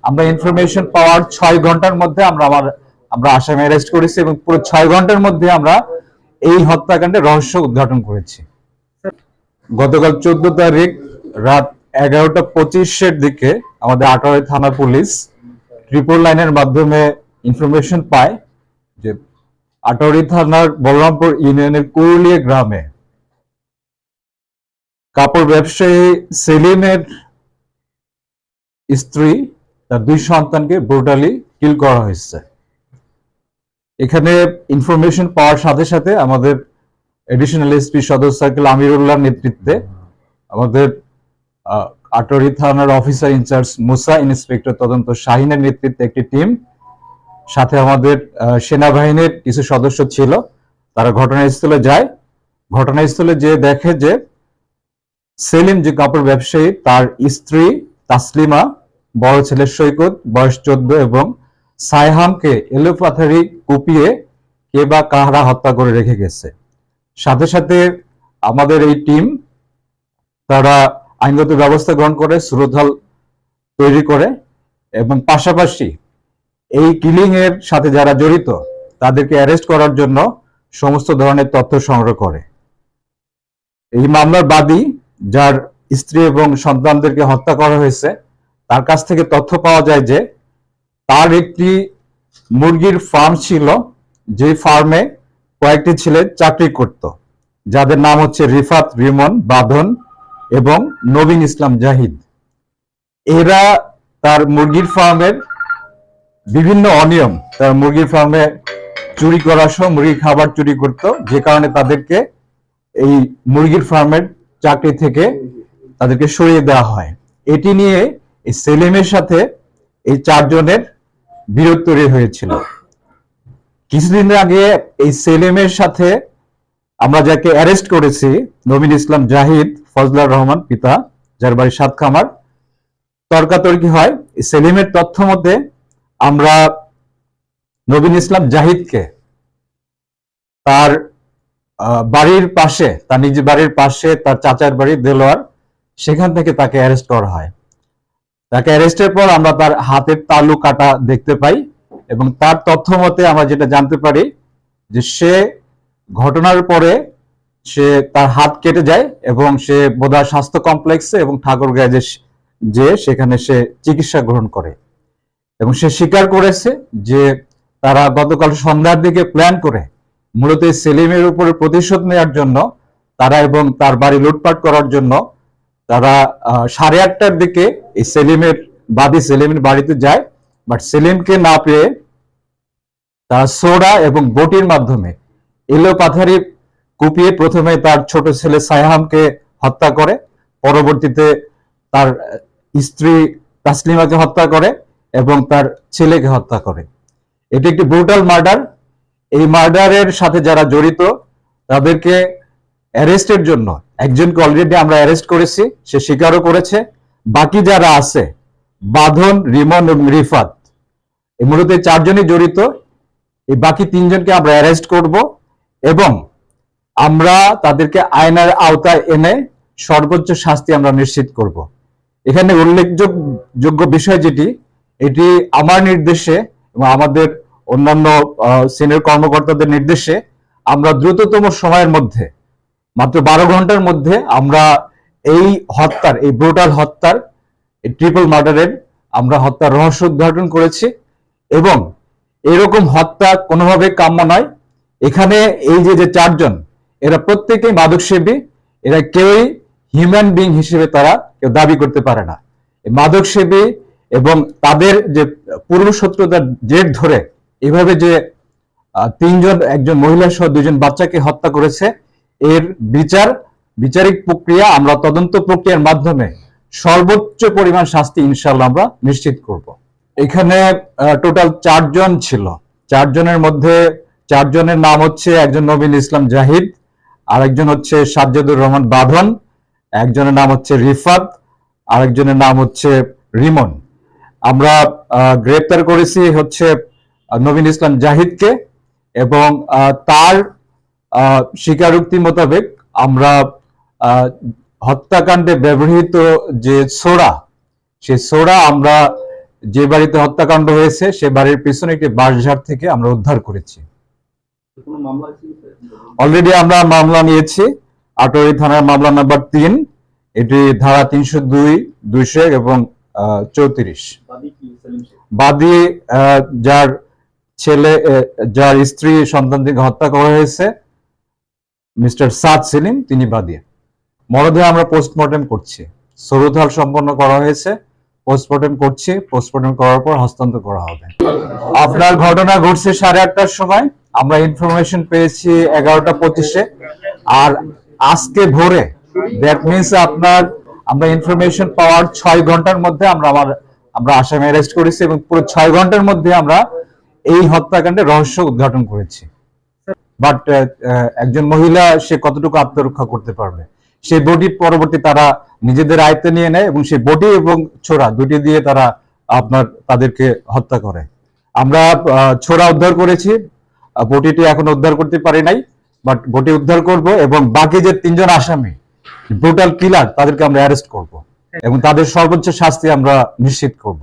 আমরা ইনফরমেশন পাওয়ার 6 ঘন্টার মধ্যে আমরা আসামি অ্যারেস্ট করেছি এবং পুরো 6 ঘন্টার মধ্যে আমরা এই হত্যাকাণ্ডের রহস্য উদ্ঘাটন করেছি। গতকাল 14 তারিখ রাত 11:25-এর দিকে আমাদের আটোয়ারী থানা পুলিশ ট্রিপল লাইনের মাধ্যমে ইনফরমেশন পায় যে আটোয়ারী থানার বলরামপুর ইউনিয়নের কুরুলিয়া গ্রামে কাপড় ব্যবসায়ী সেলিমের স্ত্রী তার 2 সন্তানকে ব্রুটালি কিল করা হয়েছে। এখানে ইনফরমেশন পাওয়ার সাথে সাথে আমাদের এডিশনাল এসপি সদর সার্কেল আমিরুল্লাহর নেতৃত্বে আমাদের আটোয়ারী থানার অফিসার ইনচার্জ মুসা, ইন্সপেক্টর তদন্ত শাহিনের নেতৃত্বে একটি টিম, সাথে আমাদের সেনাবাহিনীর কিছু সদস্য ছিল। তারা ঘটনাস্থলে যায়। ঘটনাস্থলে যে দেখে যে সেলিম যে কাপড় ব্যবসায়ী তার স্ত্রী তাসলিমা, বড় ছেলে সৈকত বয়স 14 এবং সায়হামকে এলোপাথারি কুপিয়ে কে বা কাহারা হত্যা করে রেখে গেছে। সাথে সাথে আমাদের এই টিম তারা আইনগত ব্যবস্থা গ্রহণ করে সুরতহাল তৈরি করে এবং পাশাপাশি এই কিলিং এর সাথে যারা জড়িত তাদেরকে অ্যারেস্ট করার জন্য সমস্ত ধরনের তথ্য সংগ্রহ করে। এই মামলার বাদী যার স্ত্রী এবং সন্তানদেরকে হত্যা করা হয়েছে তার কাছ থেকে তথ্য পাওয়া যায় যে তার একটি মুরগির ফার্ম ছিল, যে ফার্মে কয়েকটি ছেলে চাকরি করত, যাদের নাম হচ্ছে রিফাত, রিমন, বাঁধন এবং নবীন ইসলাম জাহিদ। এরা তার মুরগির ফার্মের বিভিন্ন অনিয়ম, তার মুরগির ফার্মে চুরি করা সহ মুরগির খাবার চুরি করত, যে কারণে তাদেরকে এই মুরগির ফার্মের চাকরি থেকে তাদেরকে সরিয়ে দেওয়া হয়। এটি নিয়ে এই সেলিমের সাথে এই 4 জনের বিরোধ তৈরি হয়েছিল। কিছুদিন আগে এই সেলিমের সাথে আমরা যাকে অ্যারেস্ট করেছি, নবীন ইসলাম জাহিদ, ফজলার রহমান পিতা, যার বাড়ি সাতখামার, তর্কাতর্কি হয়। সেলিমের তথ্য মতে আমরা নবীন ইসলাম জাহিদকে তার বাড়ির পাশে, তার নিজের বাড়ির পাশে তার চাচার বাড়ি দেলোয়ার, সেখান থেকে তাকে অ্যারেস্ট করা হয়। তাকে অ্যারেস্টের পর আমরা তার হাতের তালু কাটা দেখতে পাই এবং তার তথ্য মতে আমরা যেটা জানতে পারি যে সে ঘটনার পরে সে তার হাত কেটে যায় এবং সে বোধহয় স্বাস্থ্য কমপ্লেক্সে এবং ঠাকুরগাঁয়ে যে সেখানে সে চিকিৎসা গ্রহণ করে এবং সে স্বীকার করেছে যে তারা গতকাল সন্ধ্যার দিকে প্ল্যান করে মূলত সেলিমের উপরে প্রতিশোধ নেওয়ার জন্য তারা এবং তার বাড়ি লুটপাট করার জন্য তারা 8:30টার দিকে এই সেলিমের বাড়িতে যায়। বাট সেলিমকে না পেয়ে তারা সোডা এবং বটির মাধ্যমে এলোপাথারি কুপিয়ে প্রথমে তার ছোট ছেলে সায়হামকে হত্যা করে, পরবর্তীতে তার স্ত্রী তাসলিমাকে হত্যা করে এবং তার ছেলেকে হত্যা করে। এটি একটি ব্রুটাল মার্ডার। এই মার্ডারের সাথে যারা জড়িত তাদেরকে অ্যারেস্টের জন্য একজনকে অলরেডি আমরা অ্যারেস্ট করেছি, সে স্বীকারও করেছে। বাকি যারা আছে বাঁধন, রিমন এবং রিফাত, এই মূলত 4 জনই জড়িত। এই বাকি 3 জনকে আমরা অ্যারেস্ট করব এবং আমরা তাদেরকে আইনের আওতায় এনে সর্বোচ্চ শাস্তি আমরা নিশ্চিত করব। এখানে উল্লেখযোগ্য বিষয় যেটি, এটি আমার নির্দেশে এবং আমাদের অন্যান্য সিনিয়র কর্মকর্তাদের নির্দেশে আমরা দ্রুততম সময়ের মধ্যে, মাত্র 12 ঘন্টার মধ্যে আমরা এই ব্রুটাল হত্যার, এই ট্রিপল মার্ডারের আমরা হত্যার রহস্য উদ্ঘাটন করেছি এবং এরকম হত্যা কোনোভাবে কাম্য নয়। এখানে এই যে 4 জন, এরা প্রত্যেকেই মাদকসেবী, এরা কেউই হিউম্যান বিং হিসেবে তারা কেউ দাবি করতে পারে না। মাদকসেবী এবং তাদের যে পূর্ব শত্রুতার জের ধরে এভাবে যে 3 জন, একজন মহিলা সহ 2 জন বাচ্চাকে হত্যা করেছে, এর বিচারিক প্রক্রিয়া আমরা তদন্ত প্রক্রিয়ার মাধ্যমে সর্বোচ্চ পরিমাণ শাস্তি ইনশাআল্লাহ আমরা নিশ্চিত করব। এখানে টোটাল 4 জন ছিল। 4 জনের মধ্যে 4 জনের নাম হচ্ছে, একজন নবীন ইসলাম জাহিদ, আরেকজন হচ্ছে সাজ্জাদুর রহমান বাঁধন, একজনের নাম হচ্ছে রিফাত, আরেকজনের নাম হচ্ছে রিমন। আমরা গ্রেপ্তার করেছি হচ্ছে নবীন ইসলাম জাহিদকে এবং তার স্বীকারোক্তি মোতাবেক আমরা হত্যাকাণ্ডে ব্যবহৃত যে সোডা, সেই সোডা আমরা যে বাড়িতে হত্যাকাণ্ড হয়েছে সে বাড়ির পিছনে একটি বাঁশঝাড় থেকে আমরা উদ্ধার করেছি। অলরেডি আমরা মামলা নিয়েছি, আটোয়ারি থানার মামলা নাম্বার 3, এটি ধারা 302, 200 এবং 34। বাদী যার ছেলে, যার স্ত্রী সন্তানকে হত্যা করা হয়েছে, মিস্টার সাদ সেলিম, তিনি বাদী। মরদেহ আমরা পোস্টমর্টেম করছি, সরুথাল সম্পন্ন করা হয়েছে, পোস্টমর্টেম করছি, পোস্টমর্টেম করার পর হস্তান্তর করা হবে। আপনার ঘটনা ঘটছে 8:30টার সময়, আমরা ইনফরমেশন পেয়েছি 11টা 25-এ, আর আজকে ভোরে, দ্যাট মিনস আমরা ইনফরমেশন পাওয়ার 6 ঘন্টার মধ্যে আমরা আসামি অ্যারেস্ট করেছি এবং পুরো 6 ঘন্টার মধ্যে আমরা এই হত্যাকাণ্ডের রহস্য উদ্ঘাটন করেছি। বাট একজন মহিলা সে কতটুকু আত্মরক্ষা করতে পারবে, সেই বডি পরবর্তী তারা নিজেদের আয়ত্তে নিয়ে নেয় এবং সেই বডি এবং ছোরা দুটি দিয়ে তারা তাদেরকে হত্যা করে। আমরা ছোরা উদ্ধার করেছি, বডিটি এখন উদ্ধার করতে পারি নাই, বাট বডি উদ্ধার করব এবং বাকি যে 3 জন আসামি ব্রুটাল কিলার তাদেরকে আমরা অ্যারেস্ট করব এবং তাদের সর্বোচ্চ শাস্তি আমরা নিশ্চিত করব।